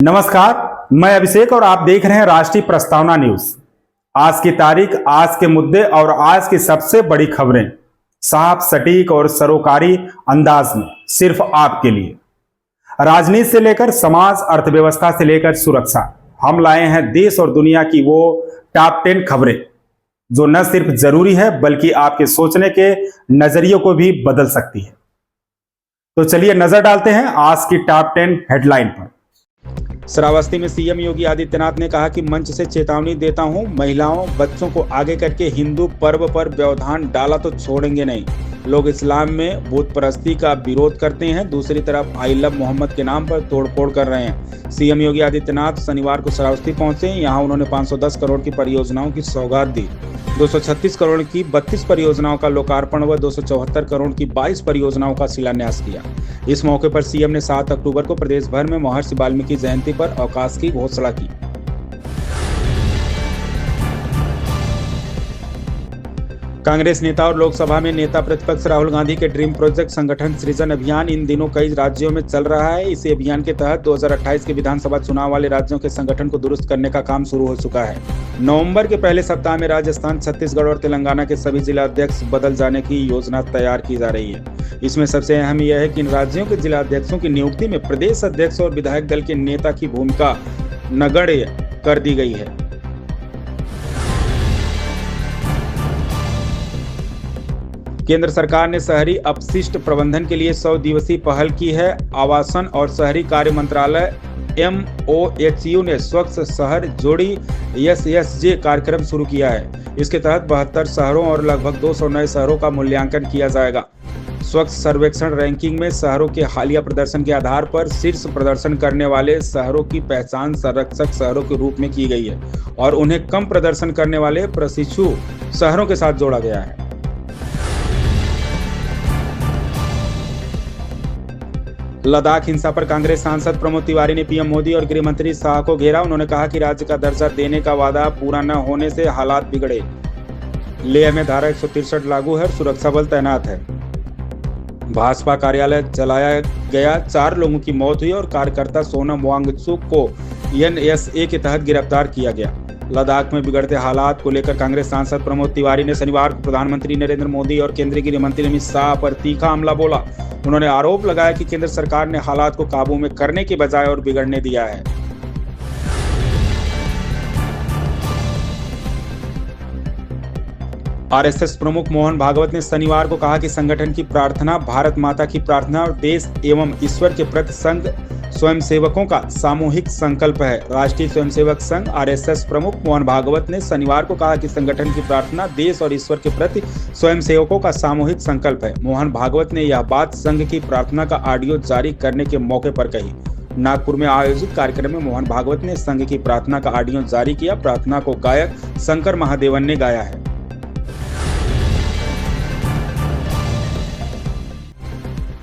नमस्कार, मैं अभिषेक और आप देख रहे हैं राष्ट्रीय प्रस्तावना न्यूज। आज की तारीख, आज के मुद्दे और आज की सबसे बड़ी खबरें साफ, सटीक और सरोकारी अंदाज में सिर्फ आपके लिए। राजनीति से लेकर समाज, अर्थव्यवस्था से लेकर सुरक्षा, हम लाए हैं देश और दुनिया की वो टॉप 10 खबरें जो न सिर्फ जरूरी है बल्कि आपके सोचने के नजरियों को भी बदल सकती है। तो चलिए नजर डालते हैं आज की टॉप 10 हेडलाइन पर। श्रावस्ती में सीएम योगी आदित्यनाथ ने कहा कि मंच से चेतावनी देता हूं, महिलाओं बच्चों को आगे करके हिंदू पर्व पर व्यवधान डाला तो छोड़ेंगे नहीं। लोग इस्लाम में भूत परस्ती का विरोध करते हैं, दूसरी तरफ आई लव मोहम्मद के नाम पर तोड़फोड़ कर रहे हैं। सीएम योगी आदित्यनाथ शनिवार को श्रावस्ती पहुंचे। यहां उन्होंने 510 करोड़ की परियोजनाओं की सौगात दी। 236 करोड़ की 32 परियोजनाओं का लोकार्पण व 274 करोड़ की 22 परियोजनाओं का शिलान्यास किया। इस मौके पर सीएम ने 7 अक्टूबर को प्रदेश भर में महर्षि वाल्मीकि जयंती पर अवकाश की घोषणा की। कांग्रेस नेता और लोकसभा में नेता प्रतिपक्ष राहुल गांधी के ड्रीम प्रोजेक्ट संगठन सृजन अभियान इन दिनों कई राज्यों में चल रहा है। इसी अभियान के तहत 2028 के विधानसभा चुनाव वाले राज्यों के संगठन को दुरुस्त करने का काम शुरू हो चुका है। नवंबर के पहले सप्ताह में राजस्थान, छत्तीसगढ़ और तेलंगाना के सभी जिलाध्यक्ष बदल जाने की योजना तैयार की जा रही है। इसमें सबसे अहम यह है कि इन राज्यों के जिलाध्यक्षों की नियुक्ति में प्रदेश अध्यक्ष और विधायक दल के नेता की भूमिका नगण्य कर दी गई है। केंद्र सरकार ने शहरी अपशिष्ट प्रबंधन के लिए 100 दिवसीय पहल की है। आवासन और शहरी कार्य मंत्रालय MOHU ने स्वच्छ शहर जोड़ी SSJ कार्यक्रम शुरू किया है। इसके तहत 72 शहरों और लगभग 200 नए शहरों का मूल्यांकन किया जाएगा। स्वच्छ सर्वेक्षण रैंकिंग में शहरों के हालिया प्रदर्शन के आधार पर शीर्ष प्रदर्शन करने वाले शहरों की पहचान संरक्षक शहरों के रूप में की गई है और उन्हें कम प्रदर्शन करने वाले प्रशिक्षु शहरों के साथ जोड़ा गया है। लद्दाख हिंसा पर कांग्रेस सांसद प्रमोद तिवारी ने पीएम मोदी और गृह मंत्री शाह को घेरा। उन्होंने कहा कि राज्य का दर्जा देने का वादा पूरा न होने से हालात बिगड़े। लेह में धारा 163 लागू है, सुरक्षा बल तैनात है। भाजपा कार्यालय जलाया गया, 4 लोगों की मौत हुई और कार्यकर्ता सोनम वांगचुक को NSA के तहत गिरफ्तार किया गया। लद्दाख में बिगड़ते हालात को लेकर कांग्रेस सांसद प्रमोद तिवारी ने शनिवार को प्रधानमंत्री नरेंद्र मोदी और केंद्रीय गृह मंत्री अमित शाह पर तीखा हमला बोला। उन्होंने आरोप लगाया कि केंद्र सरकार ने हालात को काबू में करने के बजाय और बिगड़ने दिया है। RSS प्रमुख मोहन भागवत ने शनिवार को कहा कि संगठन की प्रार्थना भारत माता की प्रार्थना और देश एवं ईश्वर के प्रति संघ स्वयंसेवकों का सामूहिक संकल्प है। राष्ट्रीय स्वयंसेवक संघ RSS प्रमुख मोहन भागवत ने शनिवार को कहा कि संगठन की प्रार्थना देश और ईश्वर के प्रति स्वयंसेवकों का सामूहिक संकल्प है। मोहन भागवत ने यह बात संघ की प्रार्थना का ऑडियो जारी करने के मौके पर कही। नागपुर में आयोजित कार्यक्रम में मोहन भागवत ने संघ की प्रार्थना का ऑडियो जारी किया। प्रार्थना को गायक शंकर महादेवन ने गाया है।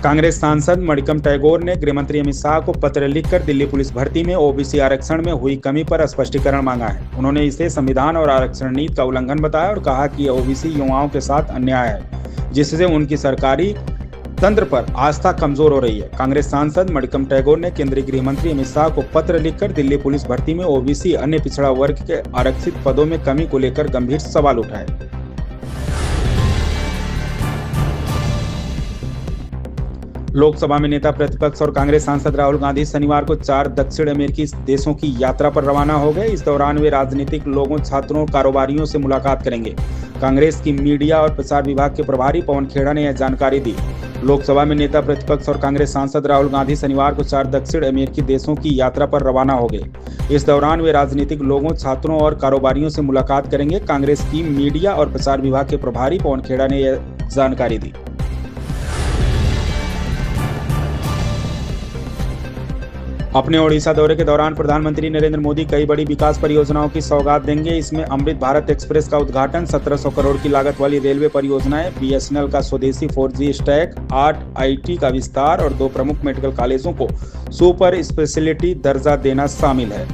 कांग्रेस सांसद मणिकम टैगोर ने गृहमंत्री अमित शाह को पत्र लिखकर दिल्ली पुलिस भर्ती में OBC आरक्षण में हुई कमी पर स्पष्टीकरण मांगा है। उन्होंने इसे संविधान और आरक्षण नीति का उल्लंघन बताया और कहा कि यह OBC युवाओं के साथ अन्याय है, जिससे उनकी सरकारी तंत्र पर आस्था कमजोर हो रही है। कांग्रेस सांसद मणिकम टैगोर ने केंद्रीय गृह मंत्री अमित शाह को पत्र लिखकर दिल्ली पुलिस भर्ती में OBC अन्य पिछड़ा वर्ग के आरक्षित पदों में कमी को लेकर गंभीर सवाल उठाए। लोकसभा में नेता प्रतिपक्ष और कांग्रेस सांसद राहुल गांधी शनिवार को 4 दक्षिण अमेरिकी देशों की यात्रा पर रवाना हो गए। इस दौरान वे राजनीतिक लोगों, छात्रों और कारोबारियों से मुलाकात करेंगे। कांग्रेस की मीडिया और प्रसार विभाग के प्रभारी पवन खेड़ा ने यह जानकारी दी। लोकसभा में नेता प्रतिपक्ष और कांग्रेस सांसद राहुल गांधी शनिवार को 4 दक्षिण अमेरिकी देशों की यात्रा पर रवाना हो गए। इस दौरान वे राजनीतिक लोगों, छात्रों और कारोबारियों से मुलाकात करेंगे। कांग्रेस की मीडिया और प्रसार विभाग के प्रभारी पवन खेड़ा ने यह जानकारी दी। अपने ओडिशा दौरे के दौरान प्रधानमंत्री नरेंद्र मोदी कई बड़ी विकास परियोजनाओं की सौगात देंगे। इसमें अमृत भारत एक्सप्रेस का उद्घाटन, 1700 करोड़ की लागत वाली रेलवे परियोजनाएं, BSNL का स्वदेशी 4G स्टैक, 8 IT का विस्तार और 2 प्रमुख मेडिकल कॉलेजों को सुपर स्पेशलिटी दर्जा देना शामिल है।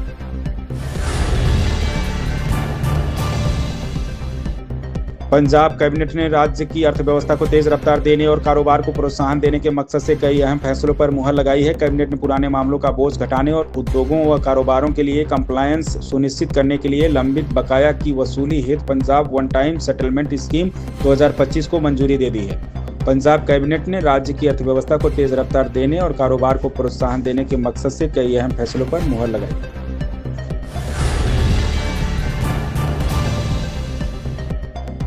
पंजाब कैबिनेट ने राज्य की अर्थव्यवस्था को तेज रफ्तार देने और कारोबार को प्रोत्साहन देने के मकसद से कई अहम फैसलों पर मुहर लगाई है। कैबिनेट ने पुराने मामलों का बोझ घटाने और उद्योगों व कारोबारों के लिए कंप्लायंस सुनिश्चित करने के लिए लंबित बकाया की वसूली हेतु Punjab one time settlement scheme 2025 को मंजूरी दे दी है। पंजाब कैबिनेट ने राज्य की अर्थव्यवस्था को तेज रफ्तार देने और कारोबार को प्रोत्साहन देने के मकसद से कई अहम फैसलों पर मुहर लगाई।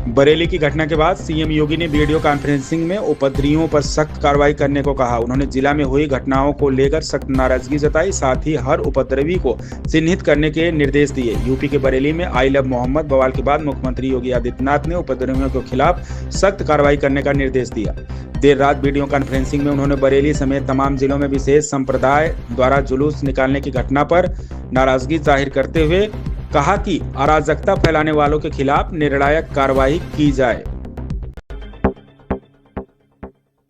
बरेली की घटना के बाद सीएम योगी ने वीडियो कॉन्फ्रेंसिंग में उपद्रवियों पर सख्त कार्रवाई करने को कहा। उन्होंने जिला में हुई घटनाओं को लेकर सख्त नाराजगी जताई, साथ ही हर उपद्रवी को चिन्हित करने के निर्देश दिए। यूपी के बरेली में आई लव मोहम्मद बवाल के बाद मुख्यमंत्री योगी आदित्यनाथ ने उपद्रवियों के खिलाफ सख्त कार्रवाई करने का निर्देश दिया। देर रात वीडियो कॉन्फ्रेंसिंग में उन्होंने बरेली समेत तमाम जिलों में विशेष संप्रदाय द्वारा जुलूस निकालने की घटना पर नाराजगी जाहिर करते हुए कहा कि अराजकता फैलाने वालों के खिलाफ निर्णायक कार्रवाई की जाए।